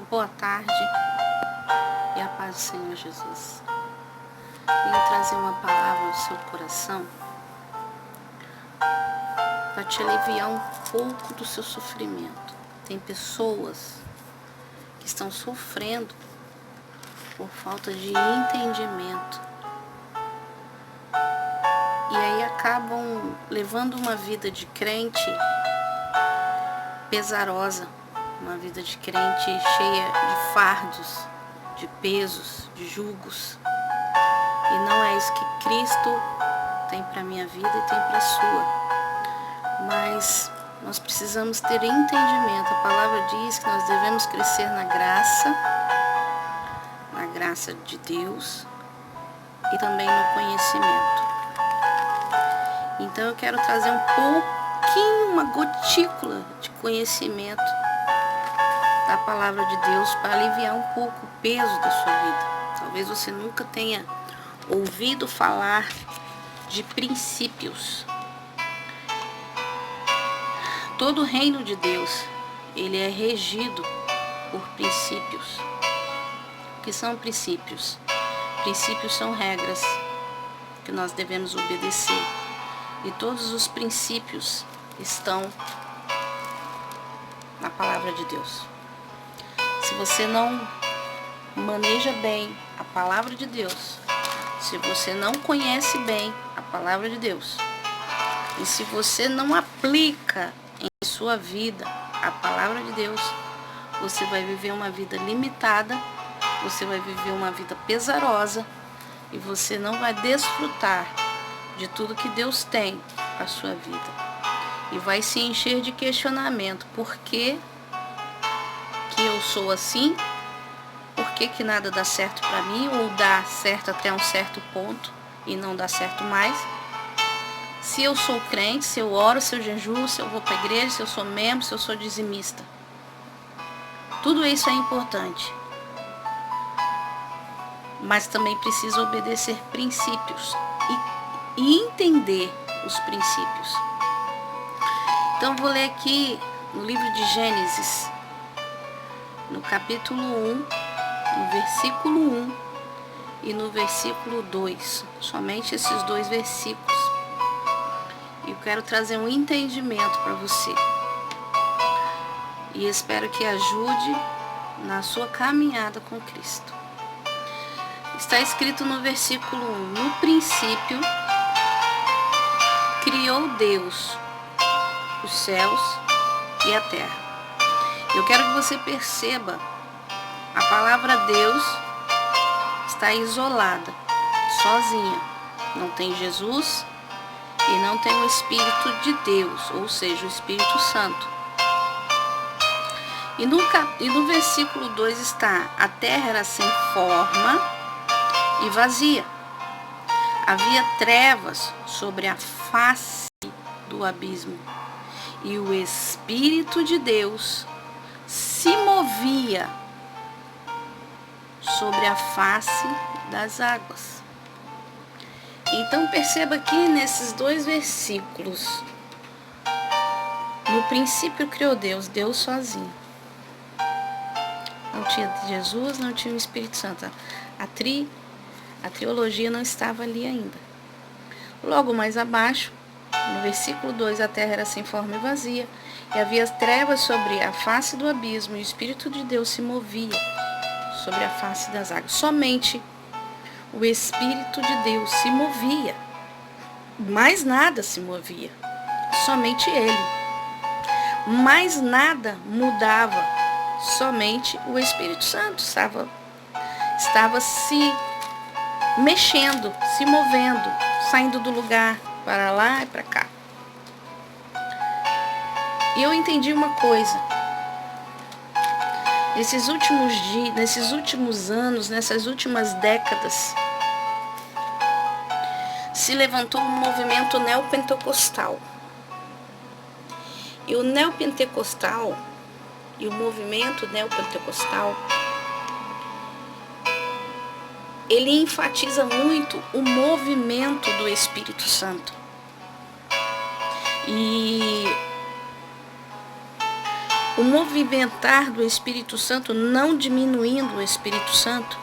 Boa tarde e a paz do Senhor Jesus. Vim trazer uma palavra ao seu coração para te aliviar um pouco do seu sofrimento. Tem pessoas que estão sofrendo por falta de entendimento e aí acabam levando uma vida de crente pesarosa, uma vida de crente cheia de fardos, de pesos, de julgos. E não é isso que Cristo tem para a minha vida e tem para a sua. Mas nós precisamos ter entendimento. A palavra diz que nós devemos crescer na graça de Deus e também no conhecimento. Então eu quero trazer um pouquinho, uma gotícula de conhecimento da palavra de Deus para aliviar um pouco o peso da sua vida. Talvez você nunca tenha ouvido falar de princípios. Todo o reino de Deus, ele é regido por princípios. O que são princípios? Princípios são regras que nós devemos obedecer. E todos os princípios estão na palavra de Deus. Se você não maneja bem a palavra de Deus, se você não conhece bem a palavra de Deus, e se você não aplica em sua vida a palavra de Deus, você vai viver uma vida limitada, você vai viver uma vida pesarosa e você não vai desfrutar de tudo que Deus tem para a sua vida. E vai se encher de questionamento. Por que eu sou assim? Por que nada dá certo para mim? Ou dá certo até um certo ponto e não dá certo mais? Se eu sou crente, se eu oro, se eu jejuo, se eu vou para a igreja, se eu sou membro, se eu sou dizimista. Tudo isso é importante. Mas também preciso obedecer princípios e entender os princípios. Então vou ler aqui no livro de Gênesis, no capítulo 1, no versículo 1 e no versículo 2, somente esses dois versículos. E eu quero trazer um entendimento para você. E espero que ajude na sua caminhada com Cristo. Está escrito no versículo 1: no princípio criou Deus os céus e a terra. Eu quero que você perceba, a palavra Deus está isolada, sozinha. Não tem Jesus e não tem o Espírito de Deus, ou seja, o Espírito Santo. E no versículo 2 está: a terra era sem forma e vazia. Havia trevas sobre a face do abismo. E o Espírito de Deus se movia sobre a face das águas. Então perceba aqui nesses dois versículos: no princípio criou Deus, Deus sozinho. Não tinha Jesus, não tinha o Espírito Santo. A trilogia não estava ali ainda. Logo mais abaixo, no versículo 2, a terra era sem forma e vazia, e havia trevas sobre a face do abismo, e o Espírito de Deus se movia sobre a face das águas. Somente o Espírito de Deus se movia. Mais nada se movia. Somente Ele. Mais nada mudava. Somente o Espírito Santo estava se mexendo, se movendo, saindo do lugar para lá e para cá. E eu entendi uma coisa. Nesses últimos dias, nesses últimos anos, nessas últimas décadas, se levantou um movimento neopentecostal. E o neopentecostal e o movimento neopentecostal, ele enfatiza muito o movimento do Espírito Santo. E O movimentar do Espírito Santo, não diminuindo o Espírito Santo,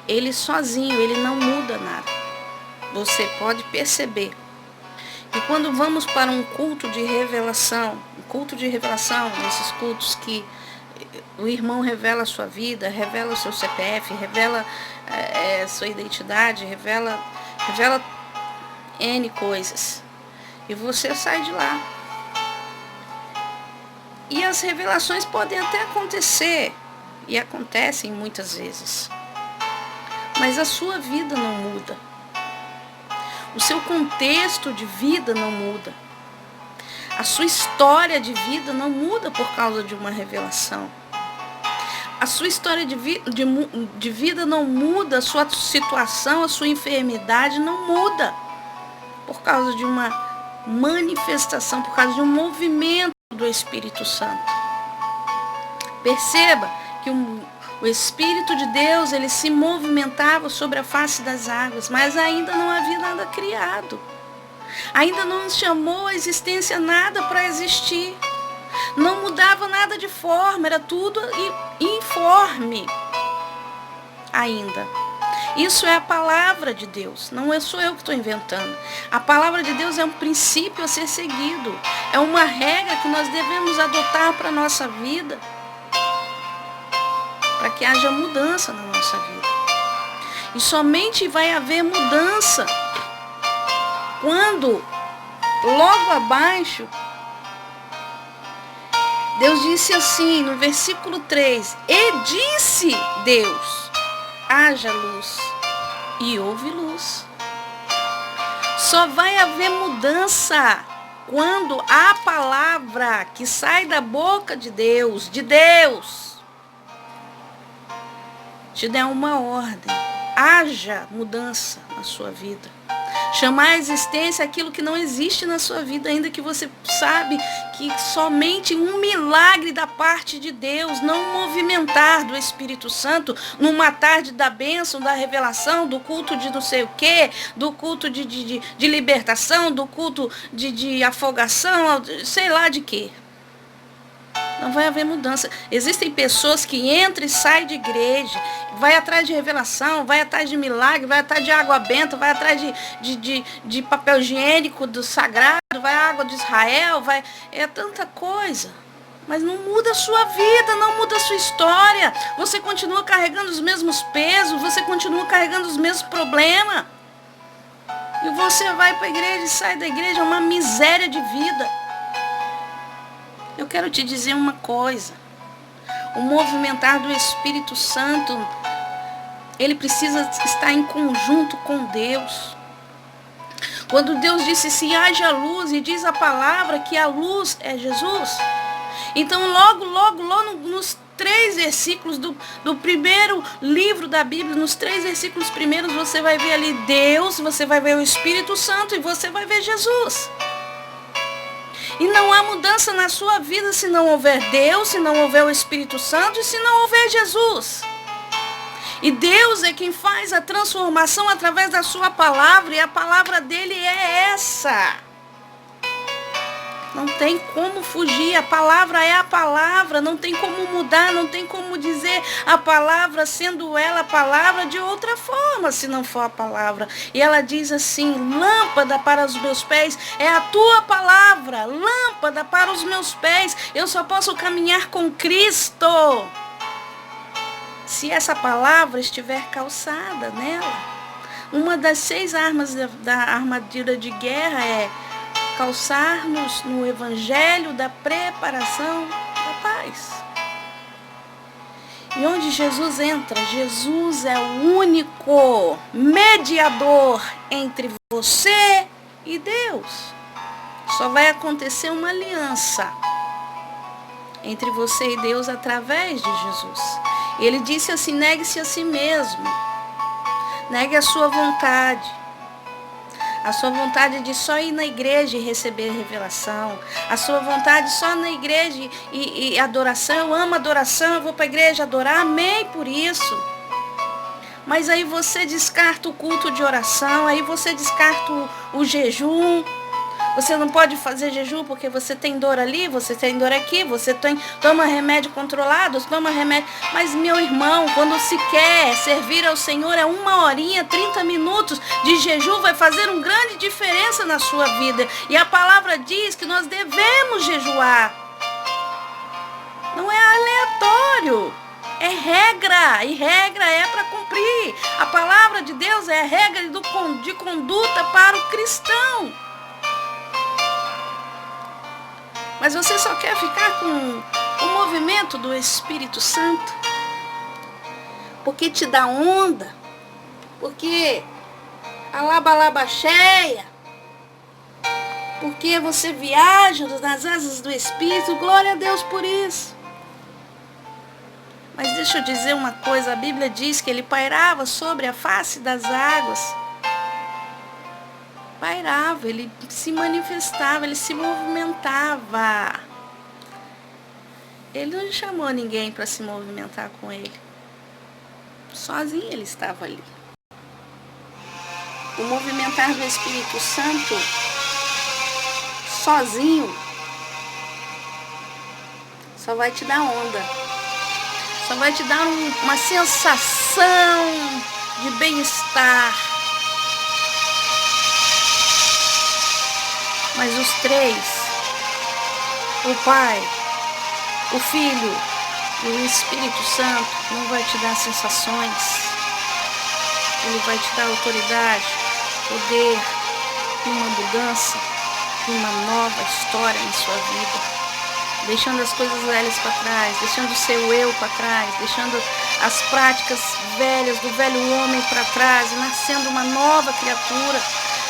ele sozinho, ele não muda nada. Você pode perceber que quando vamos para um culto de revelação, nesses cultos que o irmão revela a sua vida, revela o seu CPF, revela sua identidade, revela N coisas. E você sai de lá. E as revelações podem até acontecer, e acontecem muitas vezes. Mas a sua vida não muda. O seu contexto de vida não muda. A sua história de vida não muda por causa de uma revelação. A sua história de vida não muda, a sua situação, a sua enfermidade não muda por causa de uma manifestação, por causa de um movimento do Espírito Santo. Perceba que o Espírito de Deus, ele se movimentava sobre a face das águas, mas ainda não havia nada criado. Ainda não chamou a existência nada para existir. Não mudava nada de forma, era tudo informe ainda. Isso é a palavra de Deus, não sou eu que estou inventando. A palavra de Deus é um princípio a ser seguido, é uma regra que nós devemos adotar para a nossa vida, para que haja mudança na nossa vida. E somente vai haver mudança quando, logo abaixo, Deus disse assim, no versículo 3, e disse Deus, haja luz, e houve luz. Só vai haver mudança quando a palavra que sai da boca de Deus, te der uma ordem. Haja mudança na sua vida. Chamar à existência aquilo que não existe na sua vida, ainda que você sabe que somente um milagre da parte de Deus, não um movimentar do Espírito Santo, numa tarde da bênção, da revelação, do culto de não sei o quê, do culto de libertação, do culto de afogação, sei lá de quê. Não vai haver mudança. Existem pessoas que entram e saem de igreja, vai atrás de revelação, vai atrás de milagre, vai atrás de água benta, vai atrás de papel higiênico do sagrado, vai água de Israel, é tanta coisa. Mas não muda a sua vida, não muda a sua história. Você continua carregando os mesmos pesos, você continua carregando os mesmos problemas. E você vai para a igreja e sai da igreja, é uma miséria de vida. Eu quero te dizer uma coisa. O movimentar do Espírito Santo, ele precisa estar em conjunto com Deus. Quando Deus disse assim, haja luz, e diz a palavra que a luz é Jesus. Então logo nos 3 versículos do primeiro livro da Bíblia, nos 3 versículos primeiros, você vai ver ali Deus, você vai ver o Espírito Santo e você vai ver Jesus. E não há mudança na sua vida se não houver Deus, se não houver o Espírito Santo e se não houver Jesus. E Deus é quem faz a transformação através da sua palavra, e a palavra dele é essa. Não tem como fugir, a palavra é a palavra, não tem como mudar, não tem como dizer a palavra, sendo ela a palavra, de outra forma, se não for a palavra. E ela diz assim, lâmpada para os meus pés, é a tua palavra, lâmpada para os meus pés. Eu só posso caminhar com Cristo se essa palavra estiver calçada nela. Uma das 6 armas da armadilha de guerra é calçar-nos no evangelho da preparação da paz. E onde Jesus entra, Jesus é o único mediador entre você e Deus. Só vai acontecer uma aliança entre você e Deus através de Jesus. Ele disse assim, negue-se a si mesmo. Negue a sua vontade. A sua vontade de só ir na igreja e receber revelação. A sua vontade só na igreja e adoração. Eu amo adoração, eu vou para a igreja adorar. Amém por isso. Mas aí você descarta o culto de oração, aí você descarta o jejum, Você não pode fazer jejum porque você tem dor ali, você tem dor aqui, toma remédio controlado, toma remédio. Mas, meu irmão, quando se quer servir ao Senhor, é 1 horinha, 30 minutos de jejum vai fazer uma grande diferença na sua vida. E a palavra diz que nós devemos jejuar. Não é aleatório. É regra, e regra é para cumprir. A palavra de Deus é a regra de conduta para o cristão. Mas você só quer ficar com o movimento do Espírito Santo, porque te dá onda, porque a laba cheia, porque você viaja nas asas do Espírito. Glória a Deus por isso. Mas deixa eu dizer uma coisa, a Bíblia diz que ele pairava sobre a face das águas. Pairava, ele se manifestava, ele se movimentava. Ele não chamou ninguém para se movimentar com ele. Sozinho ele estava ali. O movimentar do Espírito Santo, sozinho, só vai te dar onda. Só vai te dar uma sensação de bem-estar. Mas os três, o Pai, o Filho e o Espírito Santo, não vai te dar sensações. Ele vai te dar autoridade, poder, uma mudança, uma nova história na sua vida. Deixando as coisas velhas para trás, deixando o seu eu para trás, deixando as práticas velhas do velho homem para trás e nascendo uma nova criatura.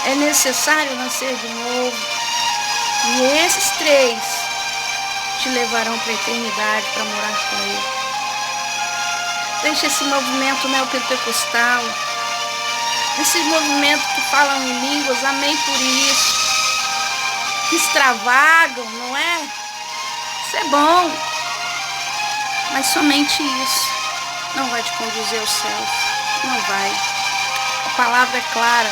É necessário nascer de novo. E esses três te levarão para a eternidade para morar com ele. Deixa esse movimento neopentecostal, esse movimento que falam em línguas, amém por isso, que extravagam, não é? Isso é bom, mas somente isso não vai te conduzir aos céus. Não vai. A palavra é clara.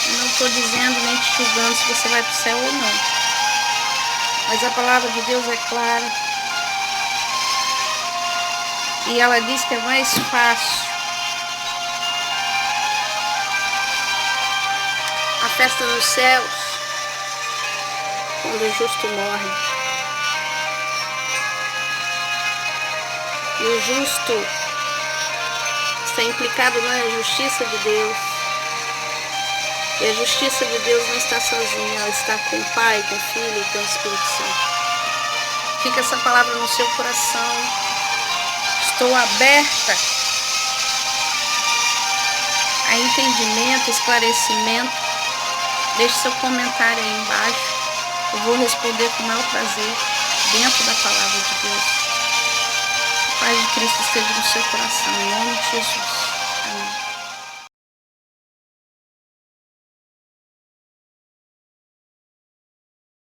Eu não estou dizendo nem te julgando se você vai para o céu ou não. Mas a palavra de Deus é clara. E ela diz que é mais fácil a festa nos céus quando o justo morre. E o justo está implicado na justiça de Deus. E a justiça de Deus não está sozinha, ela está com o Pai, com o Filho e com o Espírito Santo. Fica essa palavra no seu coração. Estou aberta a entendimento, esclarecimento. Deixe seu comentário aí embaixo. Eu vou responder com o maior prazer dentro da palavra de Deus. A paz de Cristo esteja no seu coração, em nome de Jesus.